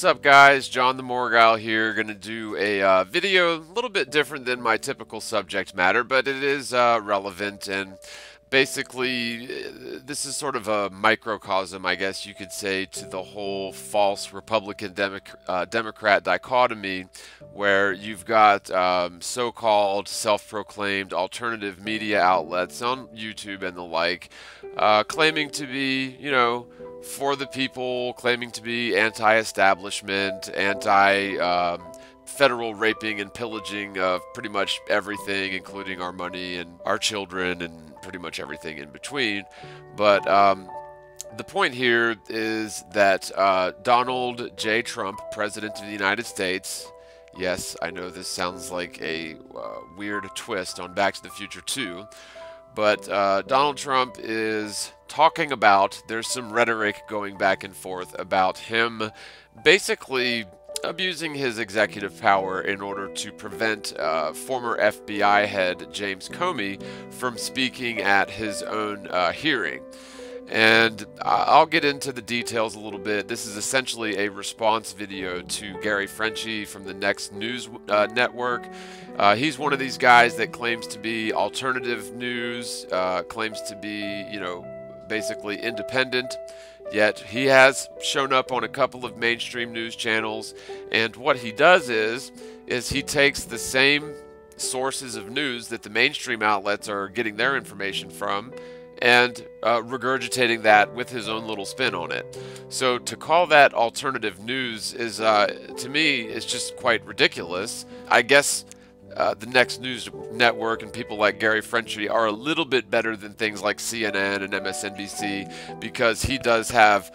What's up, guys? John the Morgile here. Going to do a video a little bit different than my typical subject matter, but it is relevant, and basically this is sort of a microcosm, I guess you could say, to the whole false Republican-Democrat dichotomy, where you've got so-called self-proclaimed alternative media outlets on YouTube and the like, claiming to be, for the people, claiming to be anti-establishment, anti-federal raping and pillaging of pretty much everything, including our money and our children and pretty much everything in between. But the point here is that Donald J. Trump, President of the United States, yes, I know this sounds like a weird twist on Back to the Future 2, but Donald Trump is talking about, there's some rhetoric going back and forth about him basically abusing his executive power in order to prevent former FBI head James Comey from speaking at his own hearing. And I'll get into the details a little bit. This is essentially a response video to Gary Frenchie from the Next News Network. He's one of these guys that claims to be alternative news, claims to be, basically independent, yet he has shown up on a couple of mainstream news channels, and what he does is he takes the same sources of news that the mainstream outlets are getting their information from and regurgitating that with his own little spin on it. So to call that alternative news is, to me, is just quite ridiculous. I guess the Next News Network and people like Gary Frenchie are a little bit better than things like CNN and MSNBC because he does have,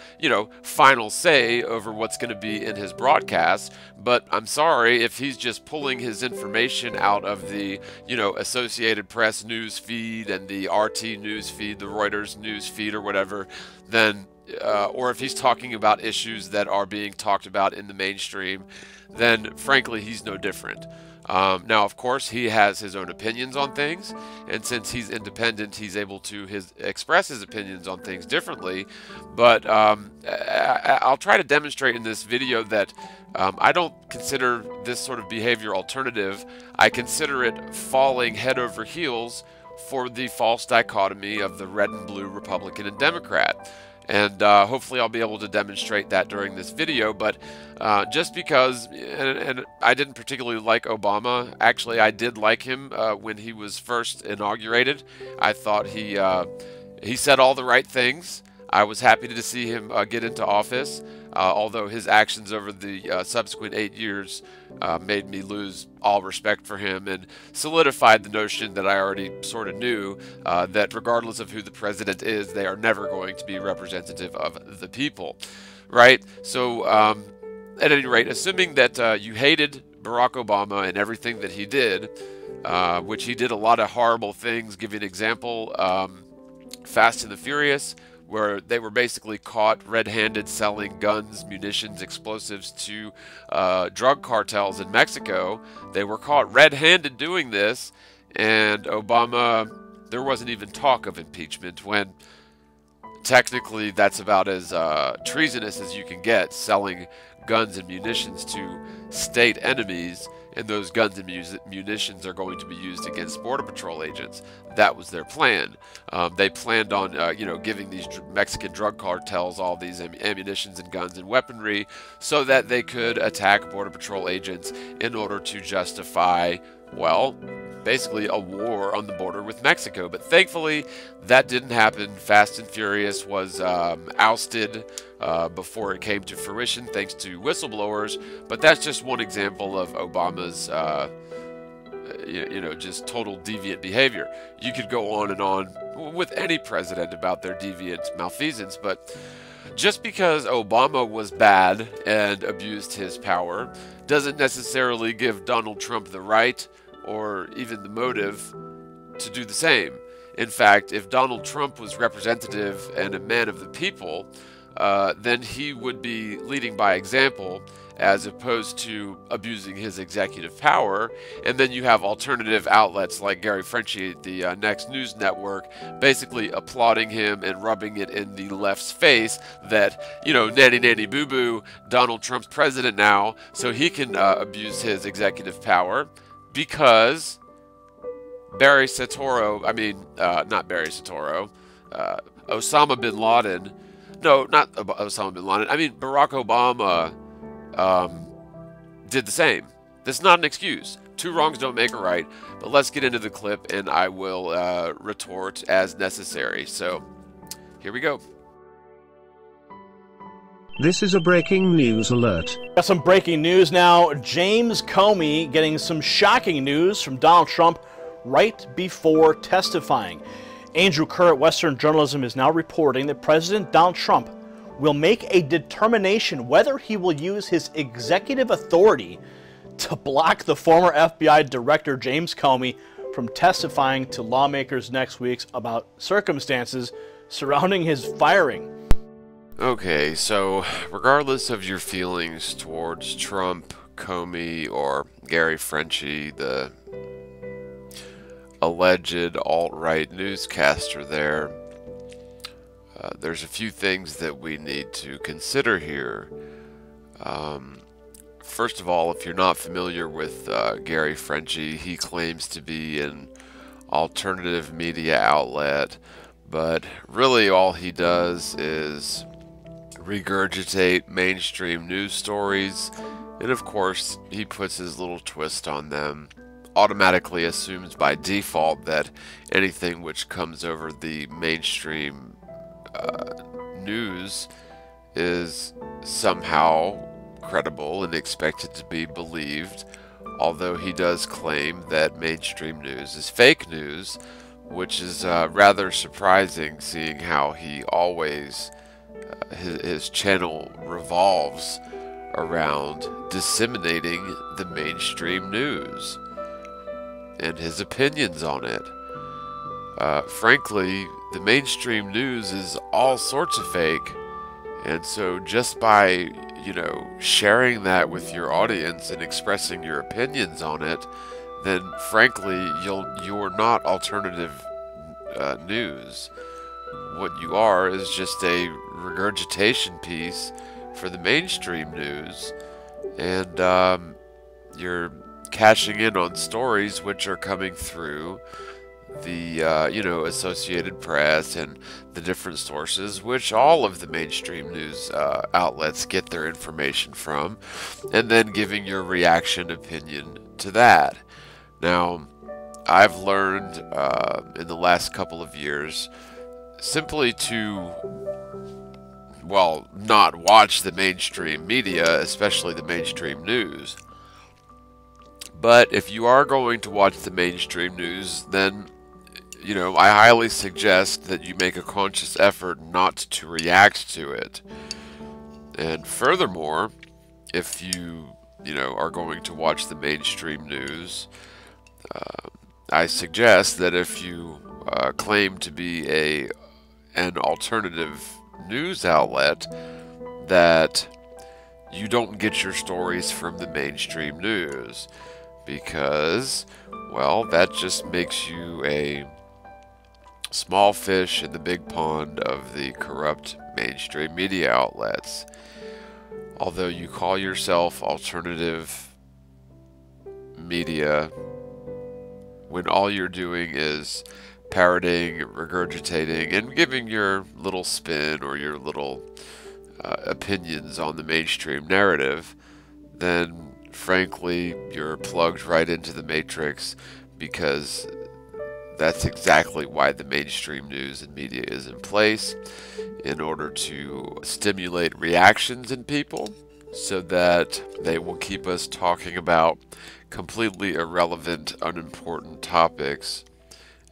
final say over what's going to be in his broadcast. But I'm sorry, if he's just pulling his information out of the, Associated Press news feed and the RT news feed, the Reuters news feed or whatever, then or if he's talking about issues that are being talked about in the mainstream, then frankly, he's no different. Now, of course, he has his own opinions on things, and since he's independent, he's able to express his opinions on things differently. But I'll try to demonstrate in this video that I don't consider this sort of behavior alternative. I consider it falling head over heels for the false dichotomy of the red and blue Republican and Democrat. And hopefully I'll be able to demonstrate that during this video. But just because, and I didn't particularly like Obama. Actually, I did like him when he was first inaugurated. I thought he said all the right things. I was happy to see him get into office, although his actions over the subsequent 8 years made me lose all respect for him and solidified the notion that I already sort of knew, that regardless of who the president is, they are never going to be representative of the people, right? So at any rate, assuming that you hated Barack Obama and everything that he did, which he did a lot of horrible things. Give you an example, Fast and the Furious, where they were basically caught red-handed selling guns, munitions, explosives to drug cartels in Mexico. They were caught red-handed doing this, and Obama, there wasn't even talk of impeachment, when technically that's about as treasonous as you can get, selling guns and munitions to state enemies, and those guns and munitions are going to be used against Border Patrol agents. That was their plan. They planned on, giving these Mexican drug cartels all these ammunitions and guns and weaponry so that they could attack Border Patrol agents in order to justify, well, basically a war on the border with Mexico. But thankfully, that didn't happen. Fast and Furious was ousted before it came to fruition, thanks to whistleblowers. But that's just one example of Obama's, just total deviant behavior. You could go on and on with any president about their deviant malfeasance, but just because Obama was bad and abused his power doesn't necessarily give Donald Trump the right or even the motive to do the same. In fact, if Donald Trump was representative and a man of the people, then he would be leading by example as opposed to abusing his executive power. And then you have alternative outlets like Gary Frenchie, the Next News Network, basically applauding him and rubbing it in the left's face that, nanny nanny boo boo, Donald Trump's president now, so he can abuse his executive power because Osama bin Laden. No, not Osama bin Laden. Barack Obama did the same. That's not an excuse. Two wrongs don't make a right. But let's get into the clip, and I will retort as necessary. So, here we go. This is a breaking news alert. Got some breaking news now. James Comey getting some shocking news from Donald Trump right before testifying. Andrew Kerr at Western Journalism is now reporting that President Donald Trump will make a determination whether he will use his executive authority to block the former FBI Director James Comey from testifying to lawmakers next week about circumstances surrounding his firing. Okay, so regardless of your feelings towards Trump, Comey, or Gary Frenchie, the alleged alt-right newscaster there, there's a few things that we need to consider here. First of all, if you're not familiar with Gary Frenchie, he claims to be an alternative media outlet, but really all he does is regurgitate mainstream news stories, and of course he puts his little twist on them. Automatically assumes by default that anything which comes over the mainstream news is somehow credible and expected to be believed, although he does claim that mainstream news is fake news, which is rather surprising, seeing how he always his channel revolves around disseminating the mainstream news and his opinions on it. Frankly, the mainstream news is all sorts of fake, and so just by sharing that with your audience and expressing your opinions on it, then frankly you're not alternative news. What you are is just a regurgitation piece for the mainstream news, and you're cashing in on stories which are coming through the Associated Press and the different sources which all of the mainstream news outlets get their information from, and then giving your reaction opinion to that. Now, I've learned in the last couple of years simply to, not watch the mainstream media, especially the mainstream news. But if you are going to watch the mainstream news, then, I highly suggest that you make a conscious effort not to react to it. And furthermore, if you, are going to watch the mainstream news, I suggest that if you claim to be an alternative news outlet, that you don't get your stories from the mainstream news, because, that just makes you a small fish in the big pond of the corrupt mainstream media outlets. Although you call yourself alternative media, when all you're doing is parroting, regurgitating, and giving your little spin or your little opinions on the mainstream narrative, then frankly you're plugged right into the matrix, because that's exactly why the mainstream news and media is in place, in order to stimulate reactions in people so that they will keep us talking about completely irrelevant, unimportant topics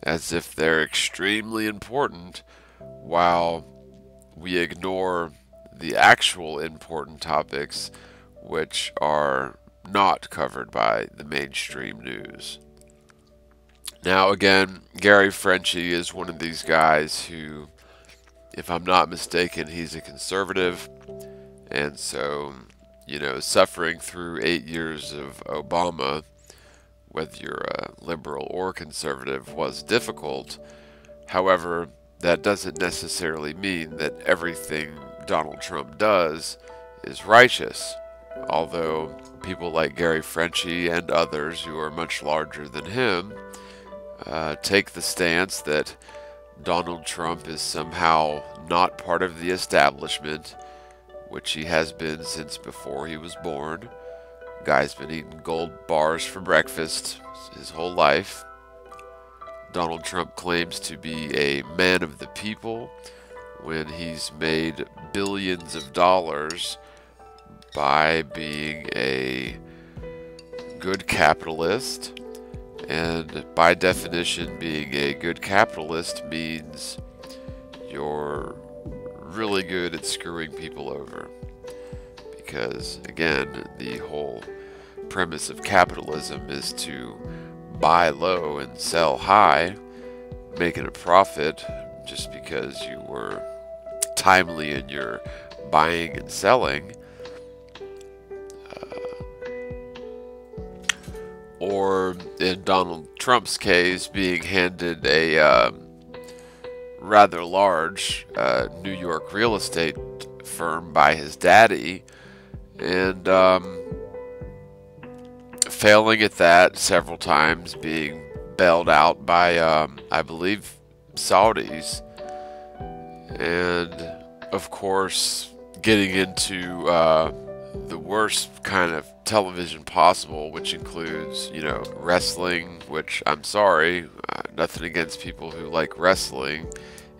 as if they're extremely important, while we ignore the actual important topics which are not covered by the mainstream news. Now again, Gary Frenchie is one of these guys who, if I'm not mistaken, he's a conservative, and so You know, suffering through 8 years of Obama, whether you're a liberal or conservative, was difficult. However, that doesn't necessarily mean that everything Donald Trump does is righteous. Although people like Gary Frenchie and others who are much larger than him take the stance that Donald Trump is somehow not part of the establishment, which he has been since before he was born. Guy's been eating gold bars for breakfast his whole life. Donald Trump claims to be a man of the people when he's made billions of dollars by being a good capitalist. And by definition, being a good capitalist means you're really good at screwing people over. Because, again, the whole premise of capitalism is to buy low and sell high, making a profit just because you were timely in your buying and selling. Or in Donald Trump's case, being handed a rather large New York real estate firm by his daddy, and failing at that several times, being bailed out by, I believe, Saudis, and of course getting into the worst kind of television possible, which includes, you know, wrestling, which I'm sorry, nothing against people who like wrestling.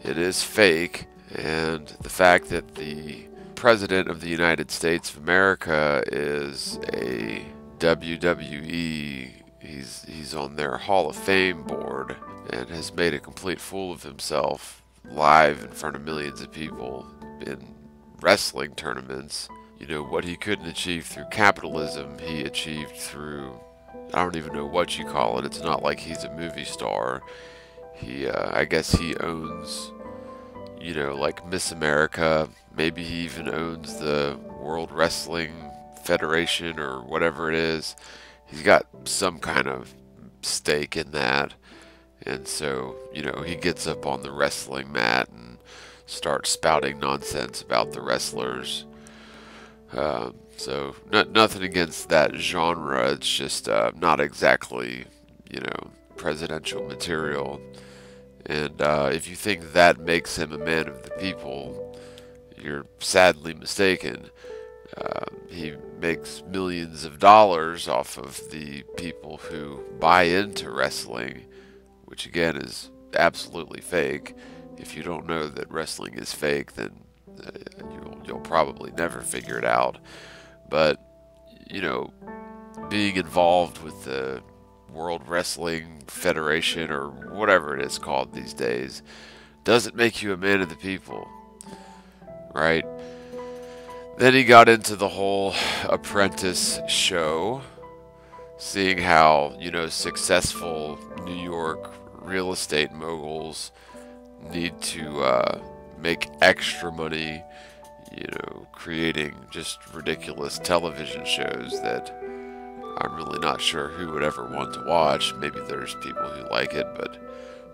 It is fake, and the fact that the President of the United States of America is a WWE, he's on their Hall of Fame board and has made a complete fool of himself live in front of millions of people in wrestling tournaments. You know, what he couldn't achieve through capitalism, he achieved through, I don't even know what you call it. It's not like he's a movie star. I guess he owns, you know, like Miss America. Maybe he even owns the World Wrestling Federation or whatever it is. He's got some kind of stake in that. And so, you know, he gets up on the wrestling mat and starts spouting nonsense about the wrestlers. So nothing against that genre. It's just not exactly, you know, presidential material. And if you think that makes him a man of the people, you're sadly mistaken. He makes millions of dollars off of the people who buy into wrestling, which again is absolutely fake. If you don't know that wrestling is fake, then you'll probably never figure it out. But, you know, being involved with the World Wrestling Federation, or whatever it is called these days, doesn't make you a man of the people, right? Then he got into the whole Apprentice show, seeing how, you know, successful New York real estate moguls need to make extra money, you know, creating just ridiculous television shows that I'm really not sure who would ever want to watch. Maybe there's people who like it, but,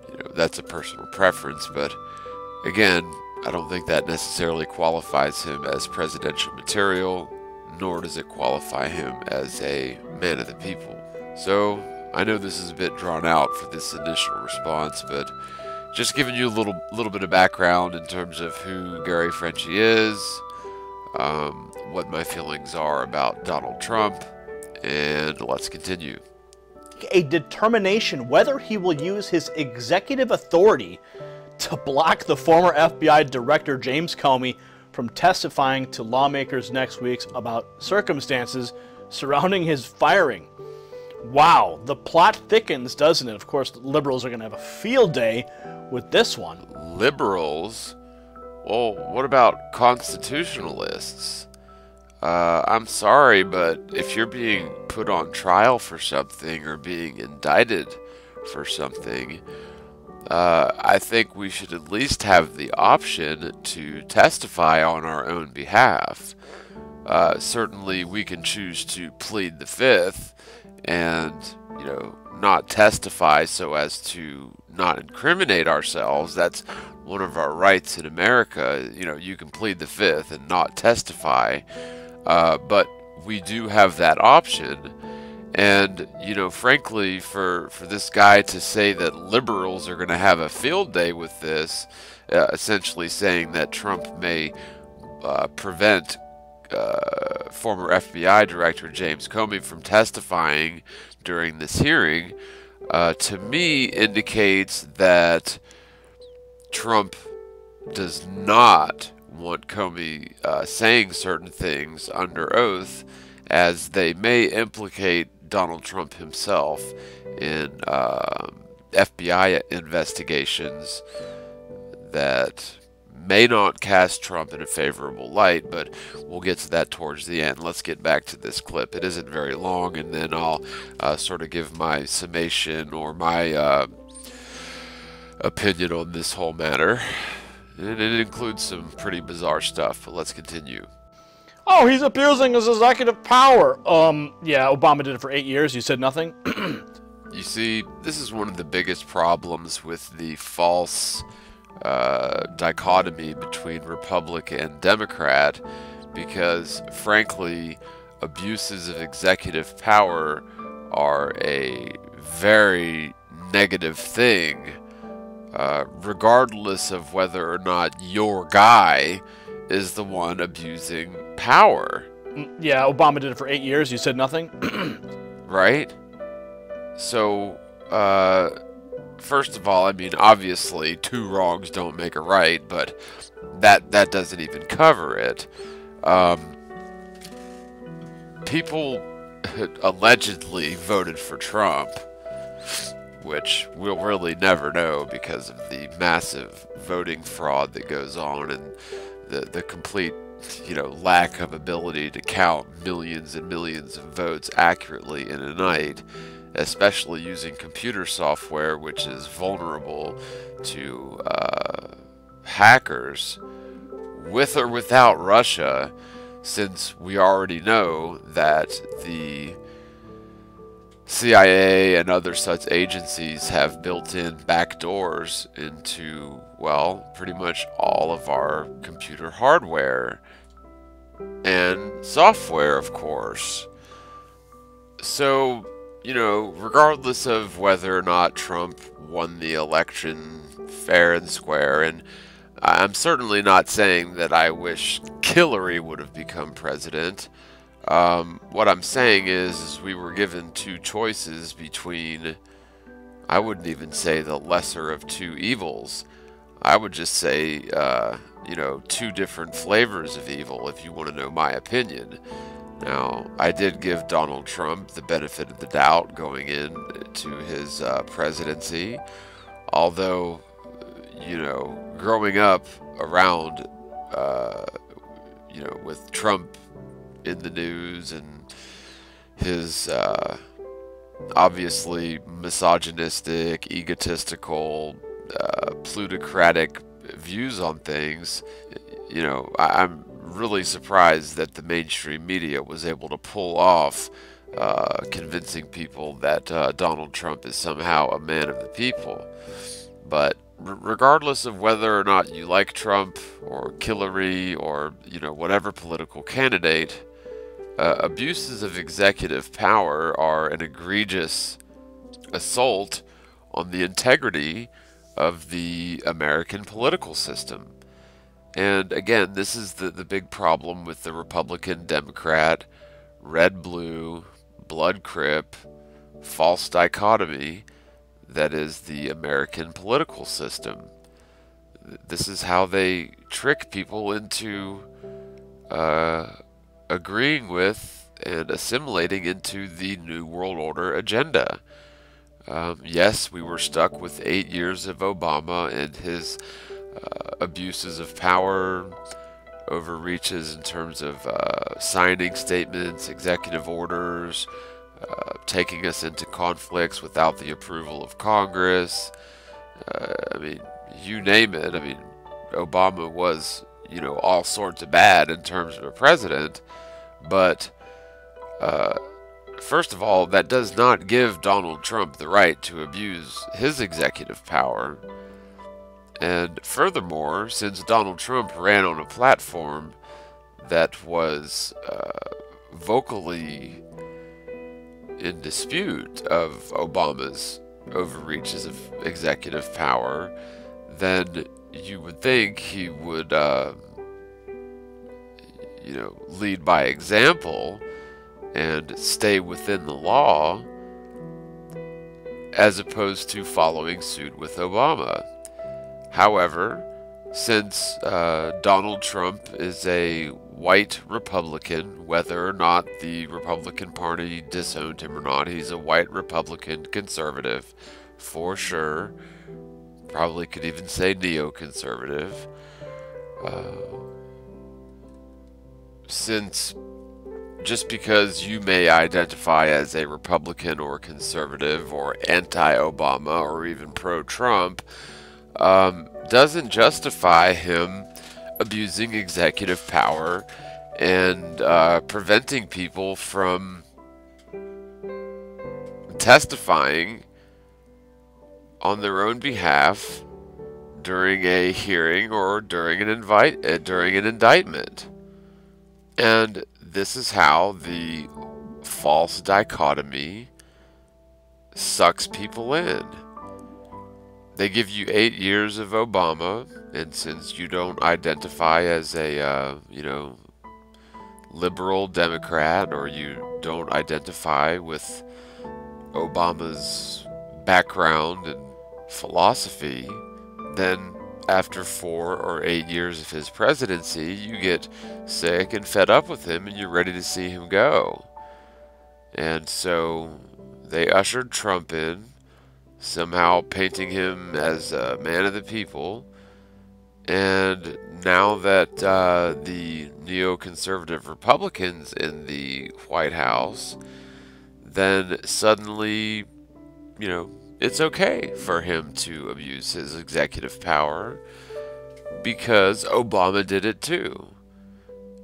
you know, that's a personal preference. But again, I don't think that necessarily qualifies him as presidential material, nor does it qualify him as a man of the people. So I know this is a bit drawn out for this initial response, but just giving you a little bit of background in terms of who Gary Frenchie is, what my feelings are about Donald Trump, and let's continue. A determination whether he will use his executive authority to block the former FBI Director James Comey from testifying to lawmakers next week about circumstances surrounding his firing. Wow, the plot thickens, doesn't it? Of course, the liberals are going to have a field day with this one. Liberals? Well, what about constitutionalists? I'm sorry, but if you're being put on trial for something or being indicted for something, I think we should at least have the option to testify on our own behalf. Certainly we can choose to plead the fifth and, not testify so as to not incriminate ourselves. That's one of our rights in America. You can plead the fifth and not testify, but we do have that option. And, frankly, for this guy to say that liberals are going to have a field day with this, essentially saying that Trump may prevent former FBI Director James Comey from testifying during this hearing, to me indicates that Trump does not want Comey saying certain things under oath, as they may implicate Donald Trump himself in FBI investigations that may not cast Trump in a favorable light, but we'll get to that towards the end. Let's get back to this clip. It isn't very long, and then I'll sort of give my summation or my opinion on this whole matter. And it includes some pretty bizarre stuff, but let's continue. Oh, he's abusing his executive power. Yeah, Obama did it for 8 years. You said nothing? You see, this is one of the biggest problems with the false dichotomy between Republican and Democrat, because frankly, abuses of executive power are a very negative thing, regardless of whether or not your guy is the one abusing power. Yeah, Obama did it for 8 years. You said nothing? Right? So, first of all, I mean, obviously, two wrongs don't make a right, but that doesn't even cover it. People allegedly voted for Trump, which we'll really never know because of the massive voting fraud that goes on and the complete, lack of ability to count millions and millions of votes accurately in a night, especially using computer software, which is vulnerable to hackers, with or without Russia, since we already know that the CIA and other such agencies have built-in backdoors into, well, pretty much all of our computer hardware and software, of course. So, regardless of whether or not Trump won the election fair and square, and I'm certainly not saying that I wish Hillary would have become president. What I'm saying is we were given two choices between, I wouldn't even say the lesser of two evils. I would just say, two different flavors of evil, if you want to know my opinion. Now, I did give Donald Trump the benefit of the doubt going into his presidency, although, growing up around, with Trump in the news and his obviously misogynistic, egotistical, plutocratic views on things, I'm really surprised that the mainstream media was able to pull off convincing people that Donald Trump is somehow a man of the people. But regardless of whether or not you like Trump or Hillary or, whatever political candidate, abuses of executive power are an egregious assault on the integrity of the American political system. And again, this is the big problem with the Republican, Democrat, red-blue, blood-crip, false dichotomy that is the American political system. This is how they trick people into agreeing with and assimilating into the New World Order agenda. Yes, we were stuck with 8 years of Obama and his abuses of power, overreaches in terms of signing statements, executive orders, taking us into conflicts without the approval of Congress. You name it. Obama was, all sorts of bad in terms of a president, But first of all, that does not give Donald Trump the right to abuse his executive power. And furthermore, since Donald Trump ran on a platform that was vocally in dispute of Obama's overreaches of executive power, then you would think he would, lead by example and stay within the law as opposed to following suit with Obama. However, since Donald Trump is a white Republican, whether or not the Republican Party disowned him or not, he's a white Republican conservative, for sure. Probably could even say neoconservative. Since just because you may identify as a Republican or conservative or anti-Obama or even pro-Trump, doesn't justify him abusing executive power and preventing people from testifying on their own behalf during a hearing or during an indictment. And this is how the false dichotomy sucks people in. They give you 8 years of Obama, and since you don't identify as a, liberal Democrat, or you don't identify with Obama's background and philosophy, then after 4 or 8 years of his presidency, you get sick and fed up with him, and you're ready to see him go. And so they ushered Trump in, somehow painting him as a man of the people. And now that the neoconservative Republicans in the White House, then suddenly, it's okay for him to abuse his executive power because Obama did it too.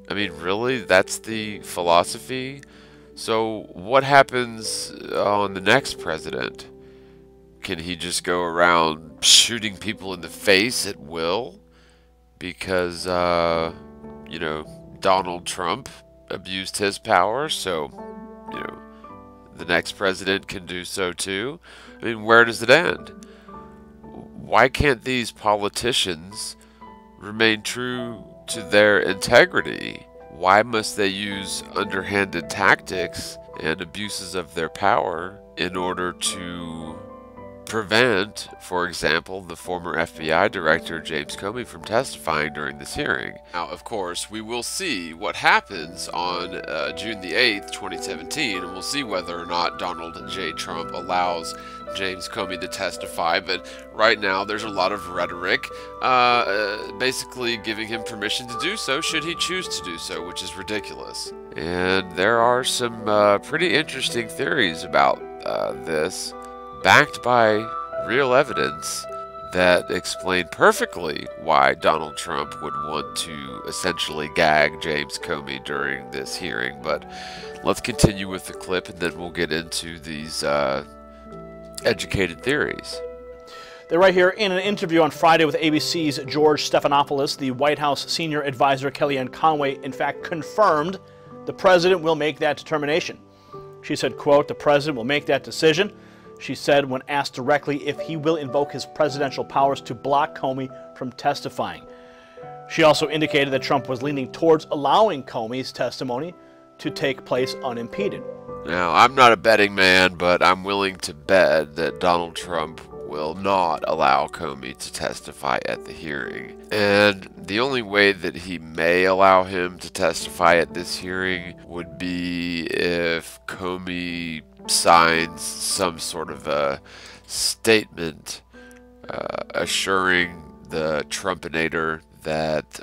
I mean, really? That's the philosophy? So what happens on the next president? Can he just go around shooting people in the face at will? Because, Donald Trump abused his power, so, the next president can do so too? I mean, where does it end? Why can't these politicians remain true to their integrity? Why must they use underhanded tactics and abuses of their power in order to prevent, for example, the former FBI director James Comey from testifying during this hearing? Now, of course, we will see what happens on June the 8th, 2017, and we'll see whether or not Donald J. Trump allows James Comey to testify. But right now, there's a lot of rhetoric basically giving him permission to do so should he choose to do so, which is ridiculous. And there are some pretty interesting theories about this, backed by real evidence that explain perfectly why Donald Trump would want to essentially gag James Comey during this hearing. But let's continue with the clip, and then we'll get into these educated theories. They're right here in an interview on Friday with ABC's George Stephanopoulos. The White House senior advisor Kellyanne Conway, in fact, confirmed the president will make that determination. She said, quote, "The president will make that decision." She said when asked directly if he will invoke his presidential powers to block Comey from testifying. She also indicated that Trump was leaning towards allowing Comey's testimony to take place unimpeded. Now, I'm not a betting man, but I'm willing to bet that Donald Trump will not allow Comey to testify at the hearing. And the only way that he may allow him to testify at this hearing would be if Comey signs some sort of a statement assuring the Trumpinator that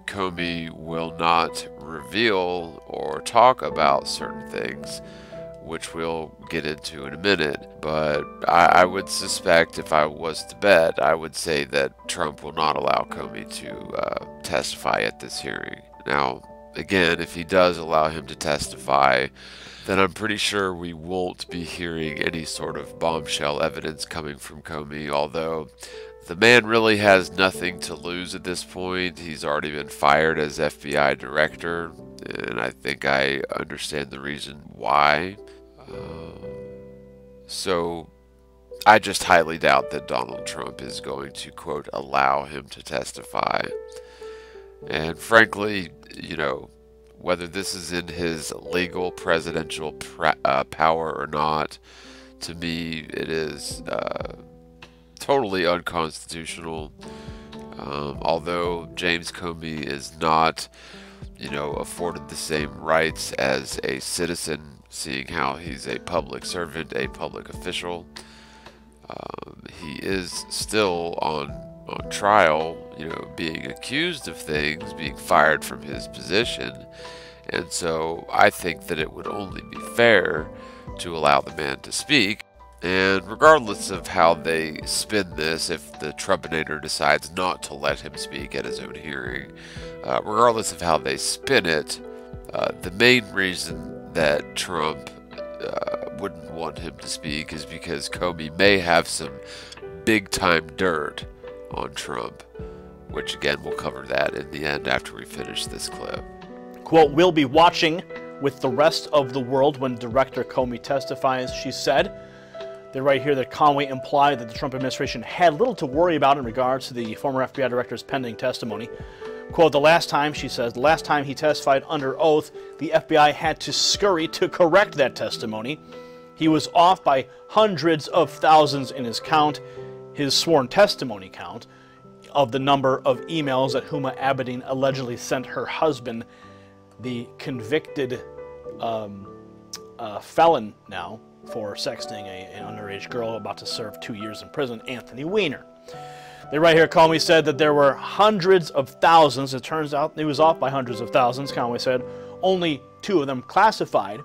Comey will not reveal or talk about certain things, which we'll get into in a minute. But I would suspect, if I was to bet, I would say that Trump will not allow Comey to testify at this hearing. Now, again, if he does allow him to testify, then I'm pretty sure we won't be hearing any sort of bombshell evidence coming from Comey, although the man really has nothing to lose at this point. He's already been fired as FBI director, and I think I understand the reason why. So I just highly doubt that Donald Trump is going to, quote, allow him to testify. And frankly, whether this is in his legal presidential power or not, to me it is totally unconstitutional. Although James Comey is not, afforded the same rights as a citizen, seeing how he's a public servant, a public official. He is still on trial, being accused of things, being fired from his position. And so I think that it would only be fair to allow the man to speak. And regardless of how they spin this, if the Trumpinator decides not to let him speak at his own hearing, regardless of how they spin it, the main reason that Trump wouldn't want him to speak is because Comey may have some big-time dirt on Trump, which again, we'll cover that in the end after we finish this clip. Quote, "We'll be watching with the rest of the world when Director Comey testifies," she said. They write here that Conway implied that the Trump administration had little to worry about in regards to the former FBI director's pending testimony. Quote, "The last time," she says, "the last time he testified under oath, the FBI had to scurry to correct that testimony. He was off by hundreds of thousands in his count, his sworn testimony count, of the number of emails that Huma Abedin allegedly sent her husband, the convicted felon now for sexting an underage girl about to serve 2 years in prison, Anthony Weiner." They write here, Comey said that there were hundreds of thousands. It turns out he was off by hundreds of thousands, Conway said. Only 2 of them classified.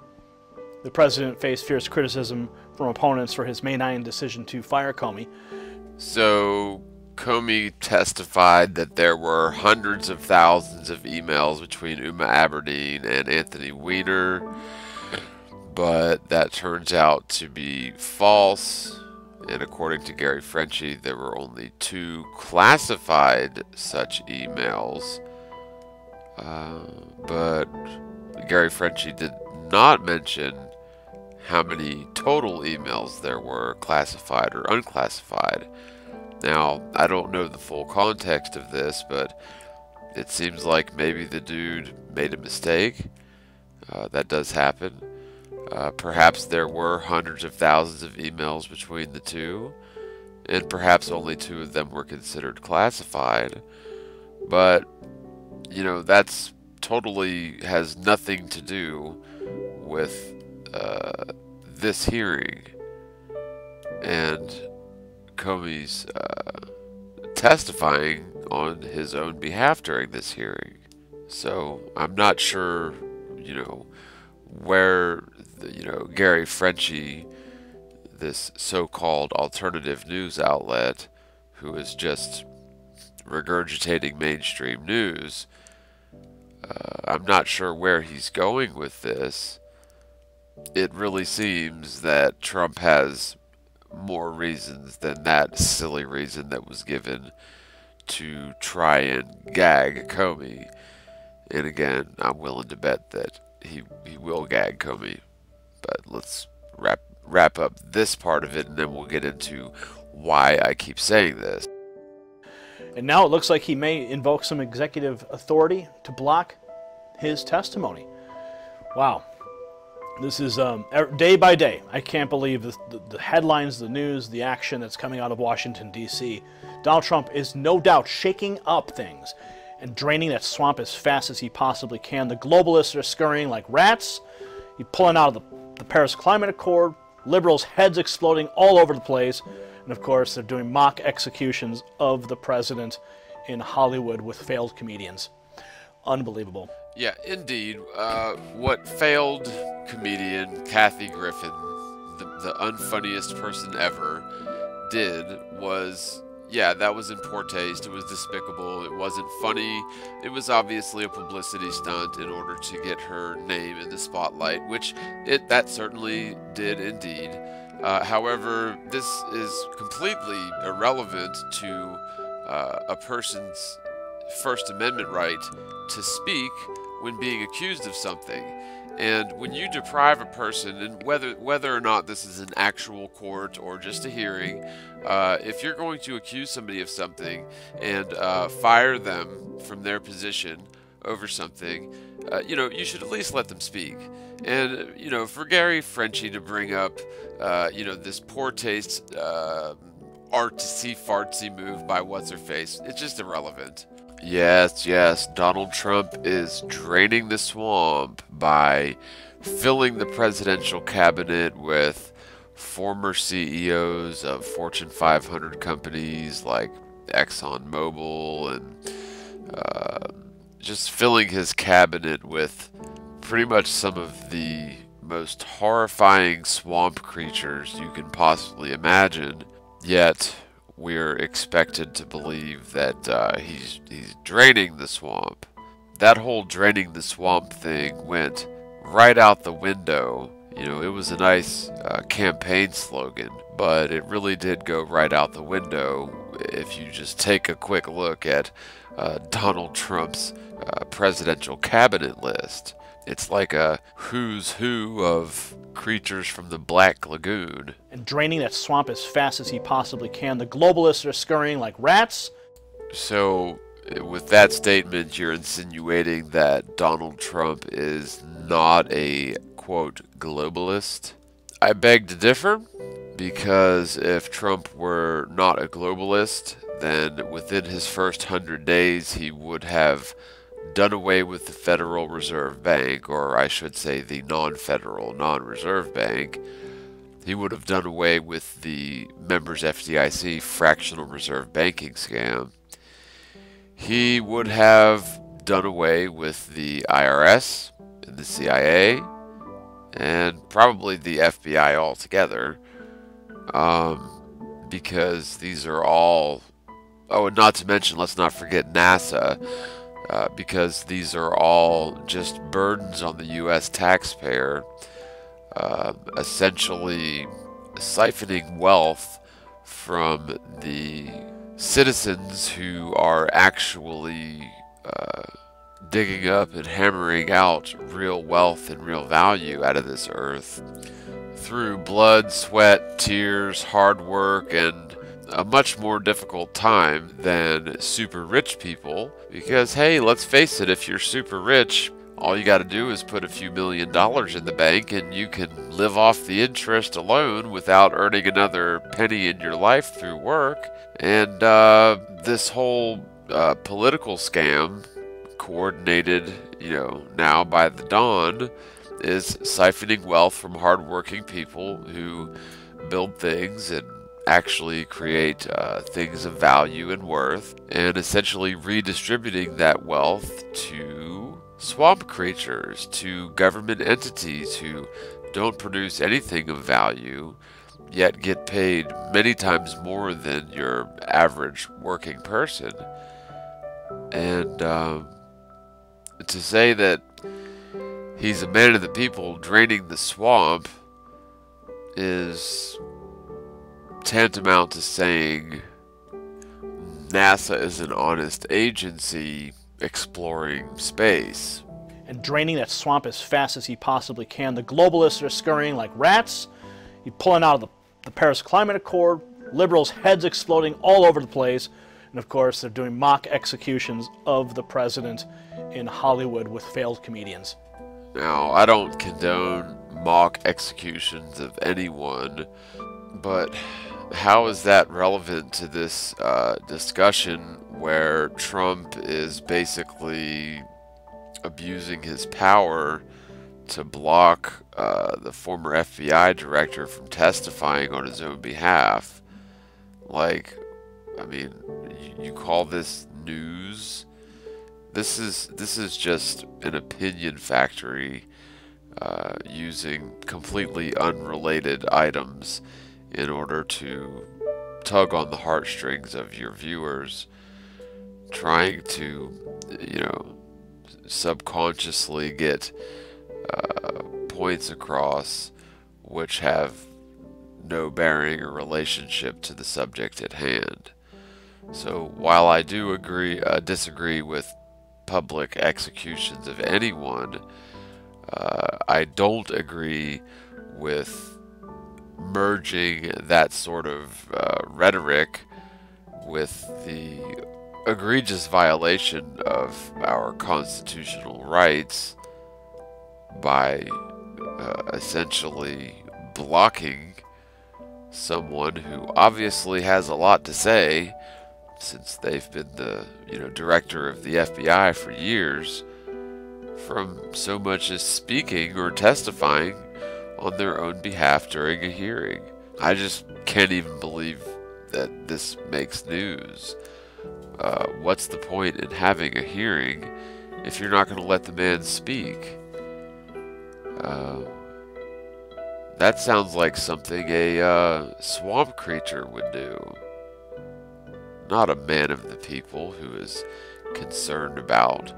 The president faced fierce criticism from opponents for his May 9 decision to fire Comey. So Comey testified that there were hundreds of thousands of emails between Huma Abedin and Anthony Weiner, but that turns out to be false. And according to Gary Frenchie, there were only 2 classified such emails. But Gary Frenchie did not mention how many total emails there were, classified or unclassified. Now, I don't know the full context of this, but it seems like maybe the dude made a mistake. That does happen. Perhaps there were hundreds of thousands of emails between the 2, and perhaps only 2 of them were considered classified. But, that's totally has nothing to do with this hearing and Comey's testifying on his own behalf during this hearing. So I'm not sure, where Gary Frenchie, this so-called alternative news outlet, who is just regurgitating mainstream news, I'm not sure where he's going with this. It really seems that Trump has more reasons than that silly reason that was given to try and gag Comey. And again, I'm willing to bet that he will gag Comey. But let's wrap up this part of it, and then we'll get into why I keep saying this. And now it looks like he may invoke some executive authority to block his testimony. Wow. This is day by day. I can't believe the headlines, the news, the action that's coming out of Washington, D.C. Donald Trump is no doubt shaking up things and draining that swamp as fast as he possibly can. The globalists are scurrying like rats. He's pulling out of the Paris Climate Accord. Liberals' heads exploding all over the place. And of course, they're doing mock executions of the president in Hollywood with failed comedians. Unbelievable. Yeah, indeed. What failed comedian Kathy Griffin, the unfunniest person ever, did was yeah, that was in poor taste. It was despicable. It wasn't funny. It was obviously a publicity stunt in order to get her name in the spotlight, which that certainly did indeed. However, this is completely irrelevant to a person's First Amendment right to speak when being accused of something. And when you deprive a person, and whether or not this is an actual court or just a hearing, if you're going to accuse somebody of something and fire them from their position over something, you should at least let them speak. And for Gary Frenchie to bring up, this poor taste, artsy fartsy move by what's her face, it's just irrelevant. Yes, Donald Trump is draining the swamp by filling the presidential cabinet with former CEOs of Fortune 500 companies like ExxonMobil, and just filling his cabinet with pretty much some of the most horrifying swamp creatures you can possibly imagine. Yet we're expected to believe that he's draining the swamp. That whole draining the swamp thing went right out the window. It was a nice campaign slogan, but it really did go right out the window if you just take a quick look at Donald Trump's presidential cabinet list. It's like a who's who of creatures from the Black Lagoon. And draining that swamp as fast as he possibly can. The globalists are scurrying like rats. So, with that statement, you're insinuating that Donald Trump is not a, quote, globalist? I beg to differ, because if Trump were not a globalist, then within his first 100 days he would have done away with the Federal Reserve Bank, or I should say the non-federal, non-reserve bank. He would have done away with the members FDIC fractional reserve banking scam. He would have done away with the IRS and the CIA and probably the FBI altogether, because these are all, oh, and not to mention, let's not forget NASA, because these are all just burdens on the U.S. taxpayer, essentially siphoning wealth from the citizens who are actually digging up and hammering out real wealth and real value out of this earth through blood, sweat, tears, hard work, and a much more difficult time than super rich people. Because, hey, let's face it, if you're super rich, all you got to do is put a few $1,000,000 in the bank and you can live off the interest alone without earning another penny in your life through work. And this whole political scam, coordinated, now by the Don, is siphoning wealth from hardworking people who build things and actually create things of value and worth, and essentially redistributing that wealth to swamp creatures, to government entities who don't produce anything of value, yet get paid many times more than your average working person. And to say that he's a man of the people draining the swamp is tantamount to saying NASA is an honest agency exploring space. And draining that swamp as fast as he possibly can. The globalists are scurrying like rats. He's pulling out of the Paris Climate Accord. Liberals' heads exploding all over the place. And of course, they're doing mock executions of the president in Hollywood with failed comedians. Now, I don't condone mock executions of anyone, but how is that relevant to this discussion where Trump is basically abusing his power to block the former FBI director from testifying on his own behalf? Like, I mean, you call this news? This is just an opinion factory using completely unrelated items in order to tug on the heartstrings of your viewers, trying to, subconsciously get points across which have no bearing or relationship to the subject at hand. So while I do disagree with public executions of anyone, I don't agree with merging that sort of rhetoric with the egregious violation of our constitutional rights by essentially blocking someone who obviously has a lot to say, since they've been the director of the FBI for years, from so much as speaking or testifying on their own behalf during a hearing. I just can't even believe that this makes news. What's the point in having a hearing if you're not going to let the man speak? That sounds like something a swamp creature would do. Not a man of the people who is concerned about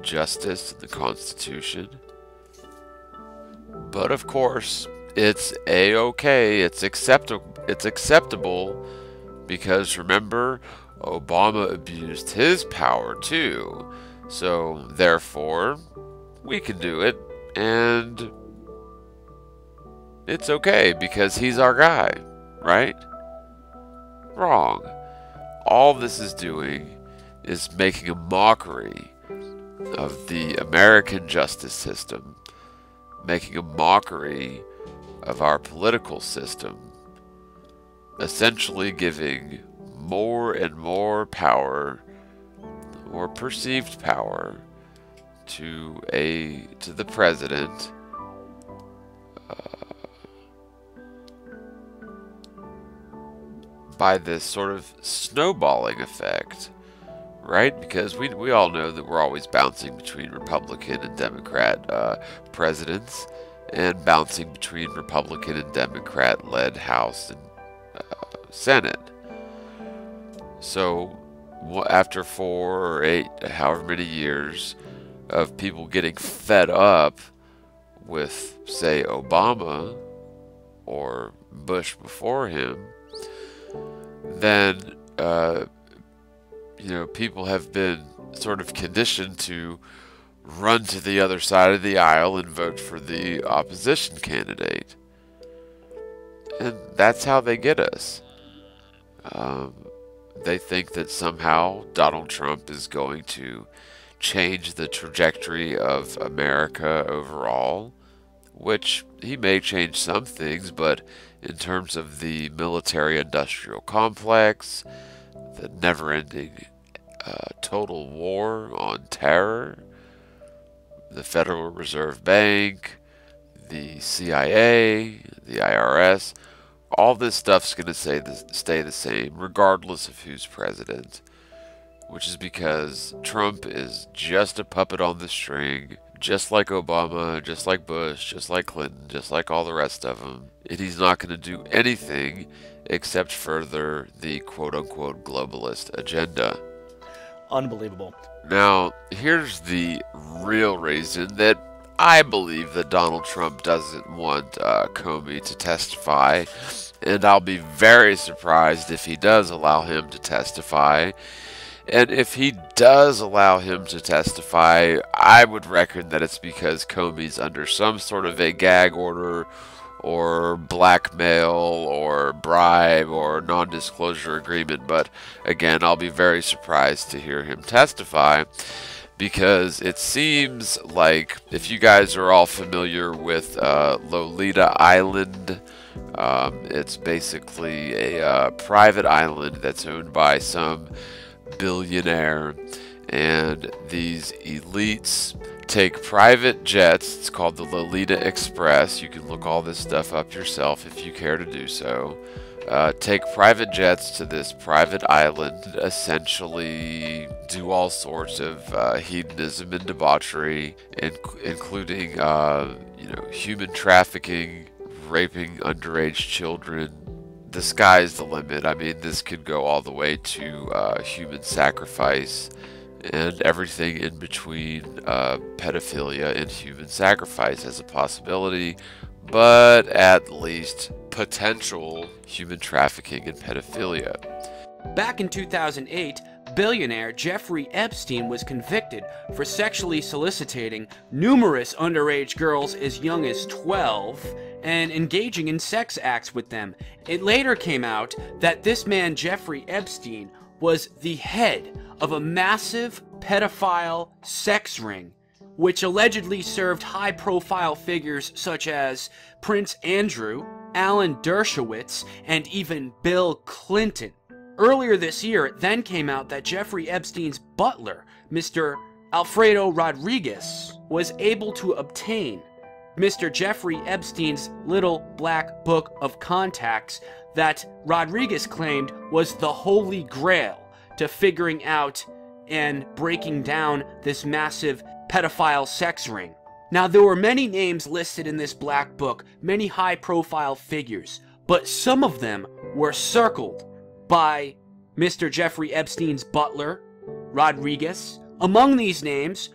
justice and the Constitution. But of course, it's a-okay, it's acceptable, because remember, Obama abused his power too. So therefore, we can do it, and it's okay because he's our guy, right? Wrong. All this is doing is making a mockery of the American justice system, making a mockery of our political system, essentially giving more and more power, or perceived power, to the president, by this sort of snowballing effect, right? Because we all know that we're always bouncing between Republican and Democrat presidents, and bouncing between Republican and Democrat-led House and Senate. So after 4 or 8, however many years of people getting fed up with, say, Obama or Bush before him, then people have been sort of conditioned to run to the other side of the aisle and vote for the opposition candidate. And that's how they get us. They think that somehow Donald Trump is going to change the trajectory of America overall, which he may change some things, but in terms of the military-industrial complex, the never-ending total war on terror, the Federal Reserve Bank, the CIA, the IRS, all this stuff's going to stay the same regardless of who's president, which is because Trump is just a puppet on the string, just like Obama, just like Bush, just like Clinton, just like all the rest of them. And he's not going to do anything except further the quote-unquote globalist agenda. Unbelievable. Now, here's the real reason that I believe that Donald Trump doesn't want Comey to testify, and I'll be very surprised if he does allow him to testify. And if he does allow him to testify, I would reckon that it's because Comey's under some sort of a gag order, or blackmail, or bribe, or non-disclosure agreement. But again, I'll be very surprised to hear him testify, because it seems like, if you guys are all familiar with Lolita Island, it's basically a private island that's owned by some billionaire, and these elites take private jets. It's called the Lolita Express. You can look all this stuff up yourself if you care to do so. Take private jets to this private island, essentially do all sorts of hedonism and debauchery, including human trafficking, raping underage children, the sky's the limit. I mean, this could go all the way to human sacrifice and everything in between. Pedophilia and human sacrifice as a possibility, but at least potential human trafficking and pedophilia. Back in 2008, billionaire Jeffrey Epstein was convicted for sexually soliciting numerous underage girls as young as 12 and engaging in sex acts with them. It later came out that this man, Jeffrey Epstein, was the head of a massive pedophile sex ring, which allegedly served high-profile figures such as Prince Andrew, Alan Dershowitz, and even Bill Clinton. Earlier this year, it then came out that Jeffrey Epstein's butler, Mr. Alfredo Rodriguez, was able to obtain Mr. Jeffrey Epstein's little black book of contacts that Rodriguez claimed was the holy grail to figuring out and breaking down this massive pedophile sex ring. Now, there were many names listed in this black book, many high-profile figures, but some of them were circled by Mr. Jeffrey Epstein's butler, Rodriguez. Among these names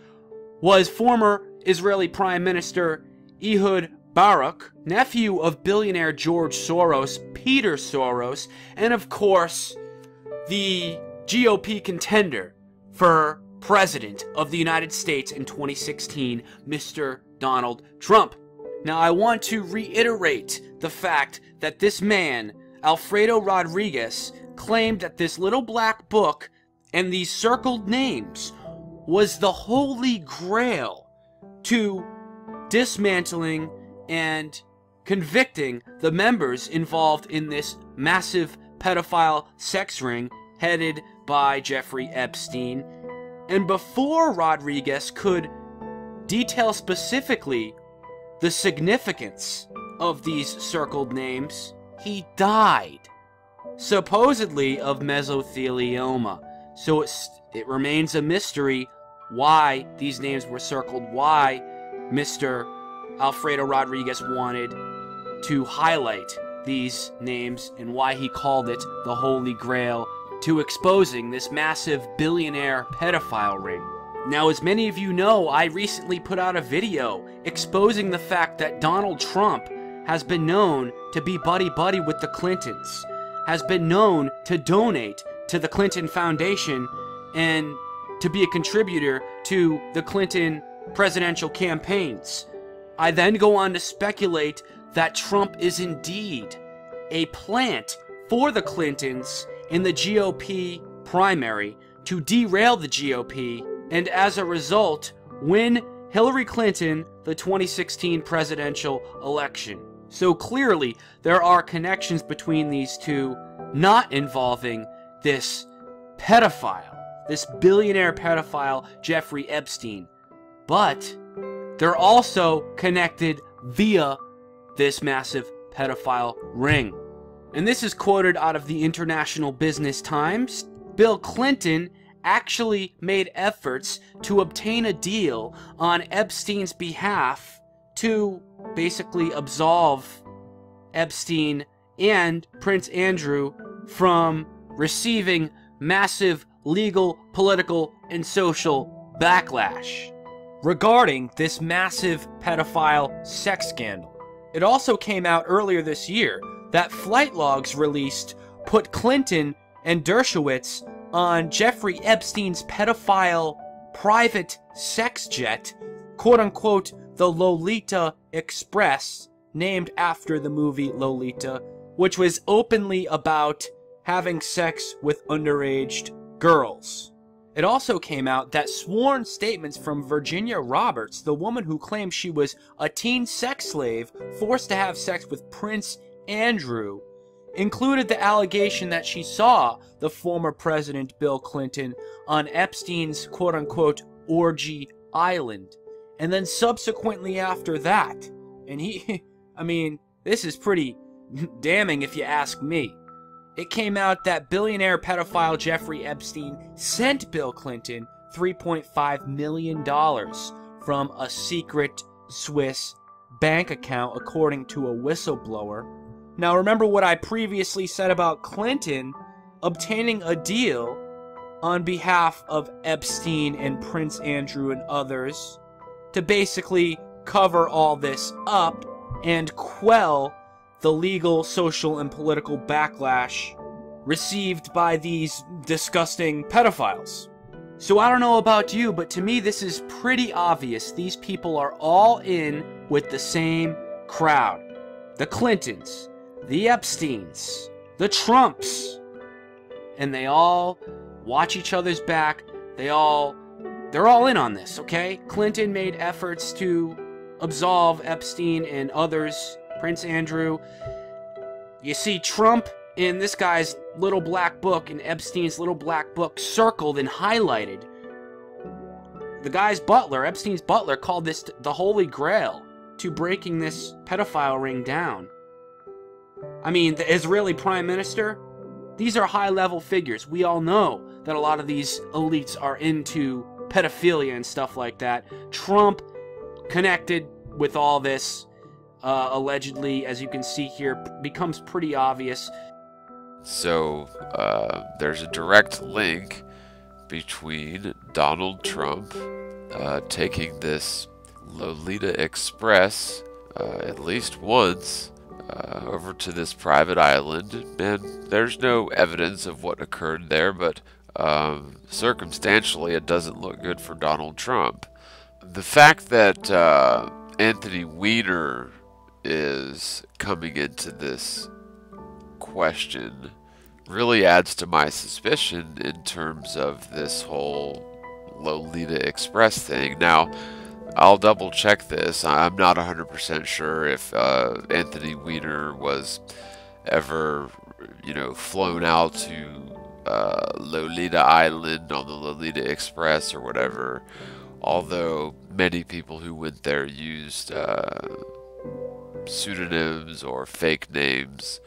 was former Israeli Prime Minister Ehud Barak, nephew of billionaire George Soros, Peter Soros, and of course, the GOP contender for President of the United States in 2016, Mr. Donald Trump. Now, I want to reiterate the fact that this man, Alfredo Rodriguez, claimed that this little black book and these circled names was the holy grail to dismantling and convicting the members involved in this massive pedophile sex ring headed by Jeffrey Epstein. And before Rodriguez could detail specifically the significance of these circled names, he died, supposedly of mesothelioma. So it remains a mystery why these names were circled, why Mr. Alfredo Rodriguez wanted to highlight these names, and why he called it the Holy Grail to exposing this massive billionaire pedophile ring. Now, as many of you know, I recently put out a video exposing the fact that Donald Trump has been known to be buddy-buddy with the Clintons, has been known to donate to the Clinton Foundation, and to be a contributor to the Clinton presidential campaigns. I then go on to speculate that Trump is indeed a plant for the Clintons in the GOP primary to derail the GOP, and as a result, win Hillary Clinton the 2016 presidential election. So clearly, there are connections between these two, not involving this pedophile, this billionaire pedophile, Jeffrey Epstein. But they're also connected via this massive pedophile ring. And this is quoted out of the International Business Times. Bill Clinton actually made efforts to obtain a deal on Epstein's behalf to basically absolve Epstein and Prince Andrew from receiving massive legal, political, and social backlash regarding this massive pedophile sex scandal. It also came out earlier this year that flight logs released put Clinton and Dershowitz on Jeffrey Epstein's pedophile private sex jet, quote-unquote, the Lolita Express, named after the movie Lolita, which was openly about having sex with underage girls. It also came out that sworn statements from Virginia Roberts, the woman who claimed she was a teen sex slave forced to have sex with Prince Andrew, included the allegation that she saw the former President Bill Clinton on Epstein's quote-unquote orgy island. And then subsequently after that, and I mean, this is pretty damning if you ask me. It came out that billionaire pedophile Jeffrey Epstein sent Bill Clinton $3.5 million from a secret Swiss bank account, according to a whistleblower. Now remember what I previously said about Clinton obtaining a deal on behalf of Epstein and Prince Andrew and others to basically cover all this up and quell the legal, social, and political backlash received by these disgusting pedophiles. So I don't know about you, but to me this is pretty obvious. These people are all in with the same crowd. The Clintons, the Epsteins, the Trumps, and they all watch each other's back. They're all in on this, okay? Clinton made efforts to absolve Epstein and others, Prince Andrew. You see Trump in this guy's little black book, in Epstein's little black book, circled and highlighted. The guy's butler, Epstein's butler, called this the Holy Grail to breaking this pedophile ring down. I mean, the Israeli prime minister, these are high-level figures. We all know that a lot of these elites are into pedophilia and stuff like that. Trump connected with all this, allegedly, as you can see here, becomes pretty obvious. So, there's a direct link between Donald Trump taking this Lolita Express at least once over to this private island, and there's no evidence of what occurred there, but circumstantially it doesn't look good for Donald Trump. The fact that Anthony Weiner is coming into this question really adds to my suspicion in terms of this whole Lolita Express thing. Now, I'll double check this. I'm not 100% sure if Anthony Weiner was ever, flown out to Lolita Island on the Lolita Express or whatever, although many people who went there used pseudonyms or fake names.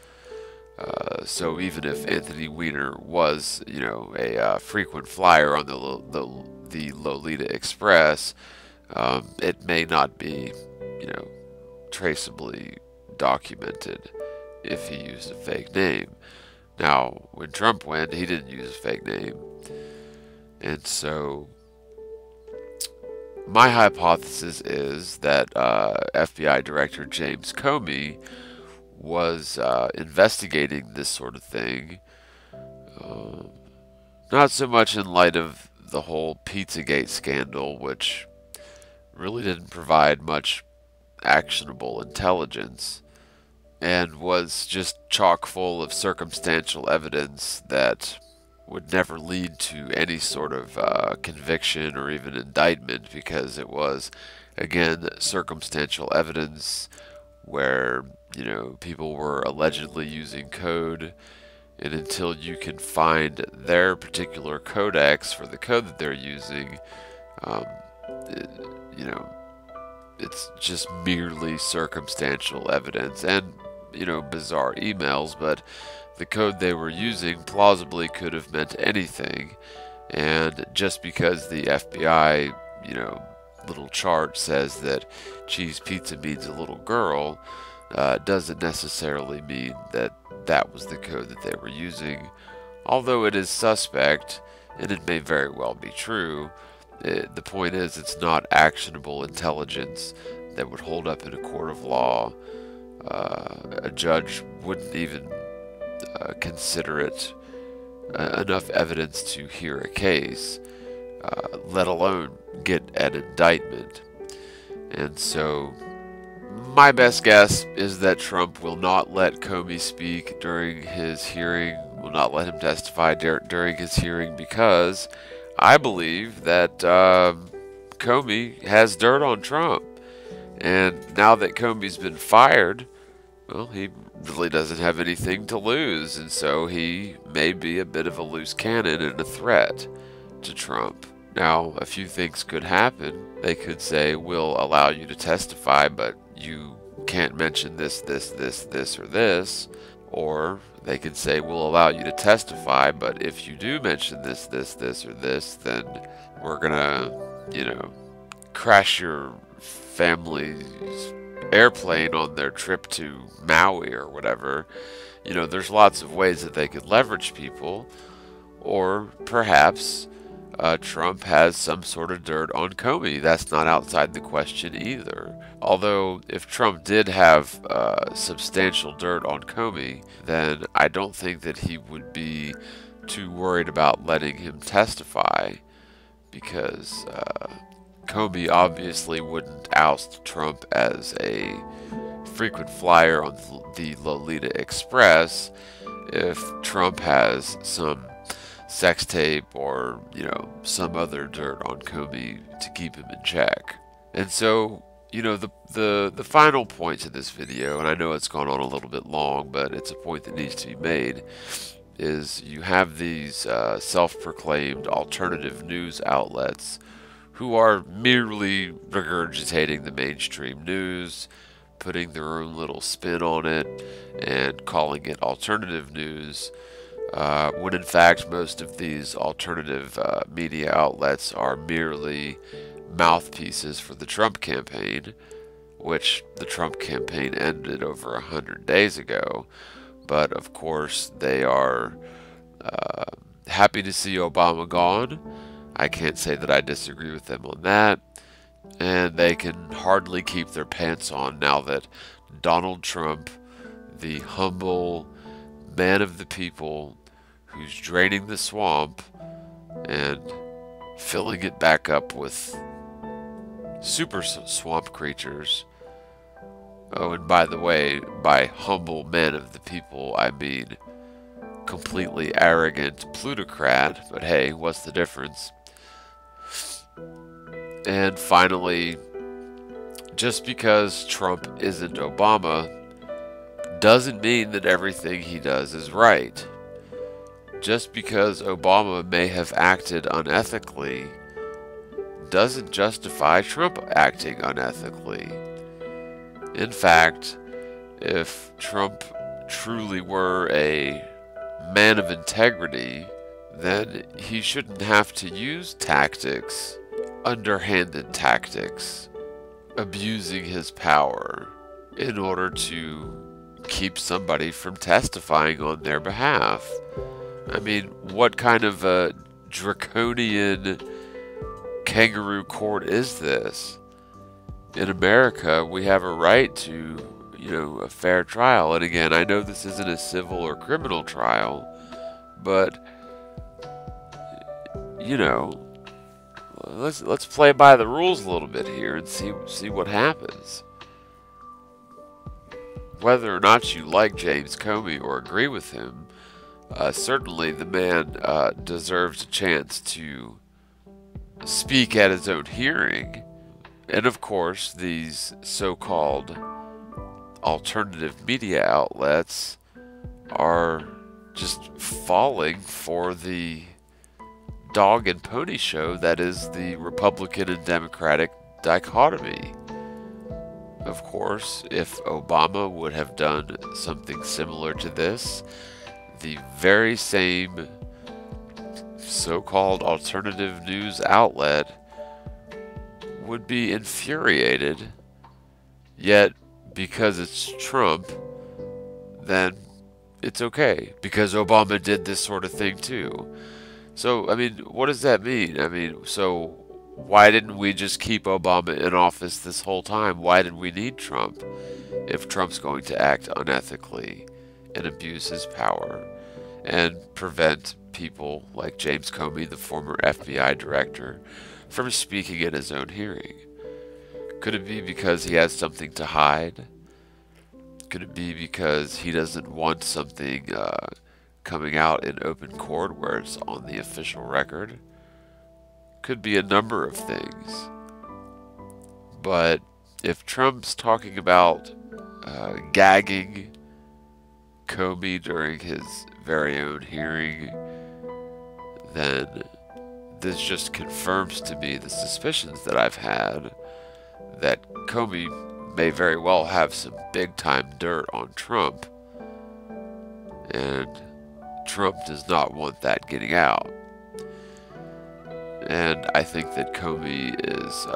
So even if Anthony Weiner was, a frequent flyer on the Lolita Express, it may not be, traceably documented if he used a fake name. Now, when Trump went, he didn't use a fake name. And so, my hypothesis is that FBI Director James Comey was investigating this sort of thing, not so much in light of the whole Pizzagate scandal, which really didn't provide much actionable intelligence, and was just chock full of circumstantial evidence that would never lead to any sort of conviction or even indictment, because it was, again, circumstantial evidence where, people were allegedly using code, and until you can find their particular codex for the code that they're using, it's just merely circumstantial evidence and, bizarre emails, but the code they were using plausibly could have meant anything. And just because the FBI, little chart says that cheese pizza means a little girl, doesn't necessarily mean that that was the code that they were using. Although it is suspect, and it may very well be true, the point is it's not actionable intelligence that would hold up in a court of law. A judge wouldn't even consider it enough evidence to hear a case, let alone get an indictment. And so my best guess is that Trump will not let Comey speak during his hearing, will not let him testify during his hearing, because I believe that Comey has dirt on Trump. And now that Comey's been fired, well, he really doesn't have anything to lose, and so he may be a bit of a loose cannon and a threat to Trump. Now, a few things could happen. They could say, we'll allow you to testify, but you can't mention this, or this. Or they could say, we'll allow you to testify, but if you do mention this, or this, then we're gonna, crash your family's airplane on their trip to Maui or whatever. You know, there's lots of ways that they could leverage people, or perhaps Trump has some sort of dirt on Comey. That's not outside the question either. Although, if Trump did have substantial dirt on Comey, then I don't think that he would be too worried about letting him testify, because Comey obviously wouldn't oust Trump as a frequent flyer on the Lolita Express if Trump has some sex tape or, you know, some other dirt on Comey to keep him in check. And so, you know, the final point to this video, and I know it's gone on a little bit long, but it's a point that needs to be made, is you have these self-proclaimed alternative news outlets who are merely regurgitating the mainstream news, putting their own little spin on it, and calling it alternative news, when in fact most of these alternative media outlets are merely mouthpieces for the Trump campaign, which the Trump campaign ended over 100 days ago. But of course they are happy to see Obama gone. I can't say that I disagree with them on that. And they can hardly keep their pants on now that Donald Trump, the humble man of the people who's draining the swamp and filling it back up with super swamp creatures. Oh, and by the way, by humble man of the people, I mean completely arrogant plutocrat, but hey, what's the difference? And finally, just because Trump isn't Obama doesn't mean that everything he does is right. Just because Obama may have acted unethically doesn't justify Trump acting unethically. In fact, if Trump truly were a man of integrity, then he shouldn't have to use tactics, underhanded tactics, abusing his power in order to keep somebody from testifying on their behalf. I mean, what kind of a draconian kangaroo court is this? In America, we have a right to, you know, a fair trial. And again, I know this isn't a civil or criminal trial, but, you know, let's play by the rules a little bit here and see what happens. Whether or not you like James Comey or agree with him, certainly the man deserves a chance to speak at his own hearing. And of course, these so-called alternative media outlets are just falling for the dog and pony show that is the Republican and Democratic dichotomy. Of course, if Obama would have done something similar to this, the very same so-called alternative news outlet would be infuriated. Yet, because it's Trump, then it's okay, because Obama did this sort of thing too. So, I mean, what does that mean? I mean, so why didn't we just keep Obama in office this whole time? Why did we need Trump if Trump's going to act unethically and abuse his power and prevent people like James Comey, the former FBI director, from speaking at his own hearing? Could it be because he has something to hide? Could it be because he doesn't want something coming out in open court where it's on the official record? Could be a number of things. But if Trump's talking about gagging Comey during his very own hearing, then this just confirms to me the suspicions that I've had that Comey may very well have some big-time dirt on Trump, and Trump does not want that getting out. And I think that Comey is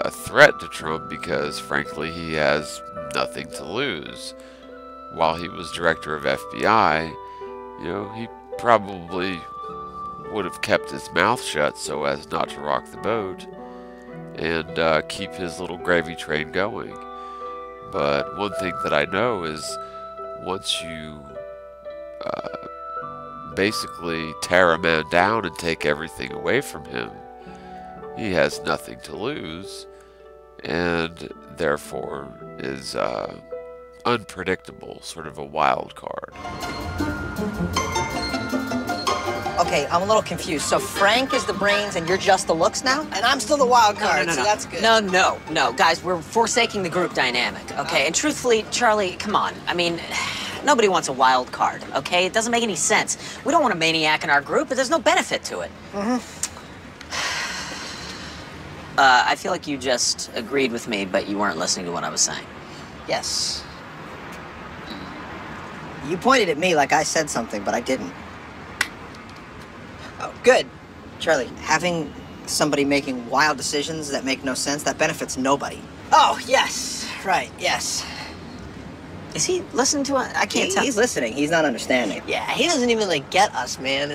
a threat to Trump because, frankly, he has nothing to lose. While he was director of FBI, he probably would have kept his mouth shut so as not to rock the boat and keep his little gravy train going. But one thing that I know is once you basically tear a man down and take everything away from him, he has nothing to lose and therefore is unpredictable, sort of a wild card. Okay, I'm a little confused. So Frank is the brains and you're just the looks now? And I'm still the wild card, No. so that's good. No. Guys, we're forsaking the group dynamic, okay? And truthfully, Charlie, come on. I mean, nobody wants a wild card, okay? It doesn't make any sense. We don't want a maniac in our group, but there's no benefit to it. I feel like you just agreed with me, but you weren't listening to what I was saying. Yes. You pointed at me like I said something, but I didn't. Oh, good. Charlie, having somebody making wild decisions that make no sense, that benefits nobody. Oh, yes. Right, yes. Is he listening to it? I can't tell. He's listening. He's not understanding. Yeah, he doesn't even, like, get us, man.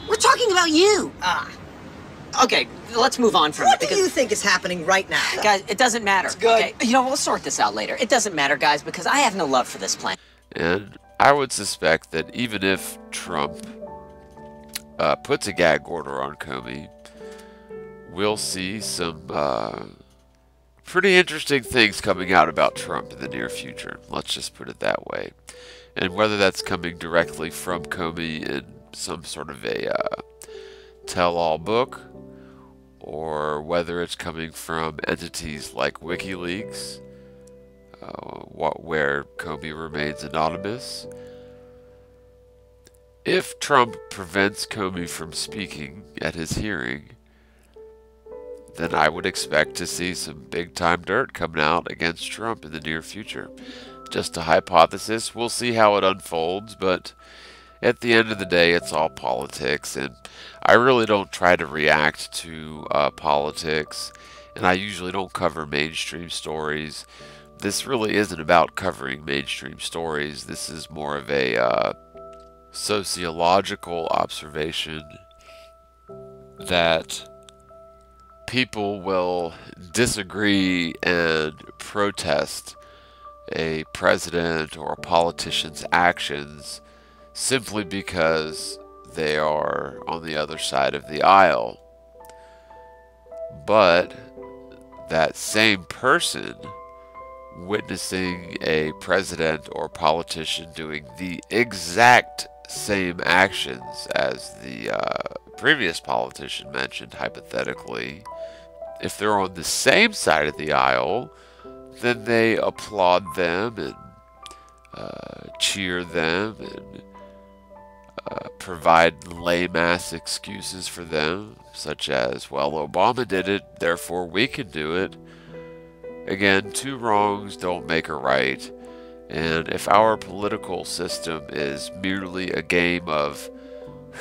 We're talking about you. Okay, let's move on from What it. do you think is happening right now? Guys, it doesn't matter. It's good. Okay? We'll sort this out later. It doesn't matter, guys, because I have no love for this plan. And I would suspect that even if Trump puts a gag order on Comey, we'll see some pretty interesting things coming out about Trump in the near future. Let's just put it that way. And whether that's coming directly from Comey in some sort of a tell-all book, or whether it's coming from entities like WikiLeaks, where Comey remains anonymous. If Trump prevents Comey from speaking at his hearing, then I would expect to see some big-time dirt coming out against Trump in the near future. Just a hypothesis. We'll see how it unfolds, but at the end of the day, it's all politics, and I really don't try to react to politics, and I usually don't cover mainstream stories. This really isn't about covering mainstream stories. This is more of a sociological observation that people will disagree and protest a president or a politician's actions simply because they are on the other side of the aisle. But that same person witnessing a president or politician doing the exact same actions as the previous politician mentioned, hypothetically, if they're on the same side of the aisle, then they applaud them and cheer them and provide lame-ass excuses for them, such as, well, Obama did it, therefore we can do it. Again, two wrongs don't make a right, and if our political system is merely a game of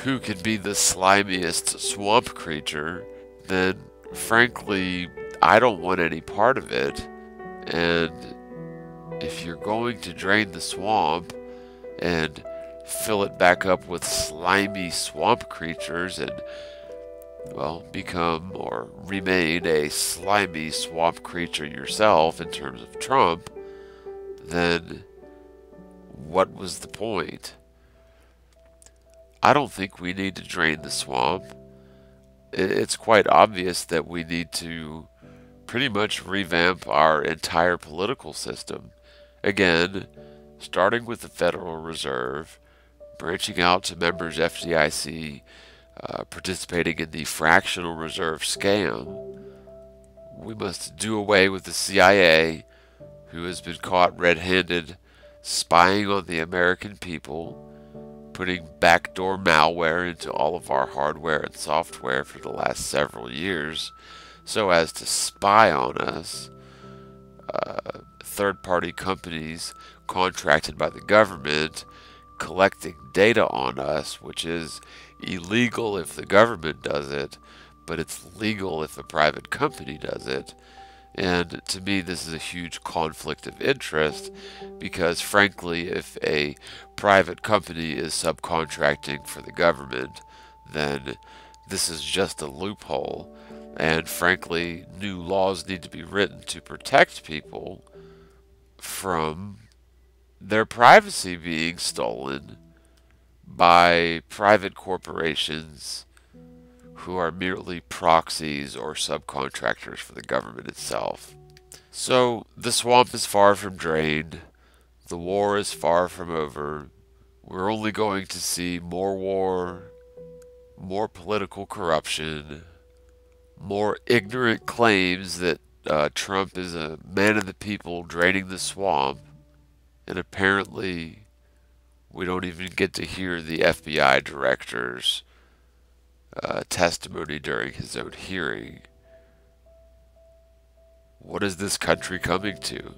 who can be the slimiest swamp creature, then frankly, I don't want any part of it. And if you're going to drain the swamp and fill it back up with slimy swamp creatures and, well, become or remain a slimy swamp creature yourself in terms of Trump, then what was the point? I don't think we need to drain the swamp. It's quite obvious that we need to pretty much revamp our entire political system. Again, starting with the Federal Reserve, branching out to members FDIC, participating in the fractional reserve scam. We must do away with the CIA, who has been caught red-handed spying on the American people, putting backdoor malware into all of our hardware and software for the last several years so as to spy on us. Third-party companies contracted by the government collecting data on us, which is illegal if the government does it, but it's legal if a private company does it. And to me, this is a huge conflict of interest because, frankly, if a private company is subcontracting for the government, then this is just a loophole. And frankly, new laws need to be written to protect people from their privacy being stolen by private corporations who are merely proxies or subcontractors for the government itself. So the swamp is far from drained. The war is far from over. We're only going to see more war, more political corruption, more ignorant claims that Trump is a man of the people draining the swamp, and apparently we don't even get to hear the FBI director's testimony during his own hearing. What is this country coming to?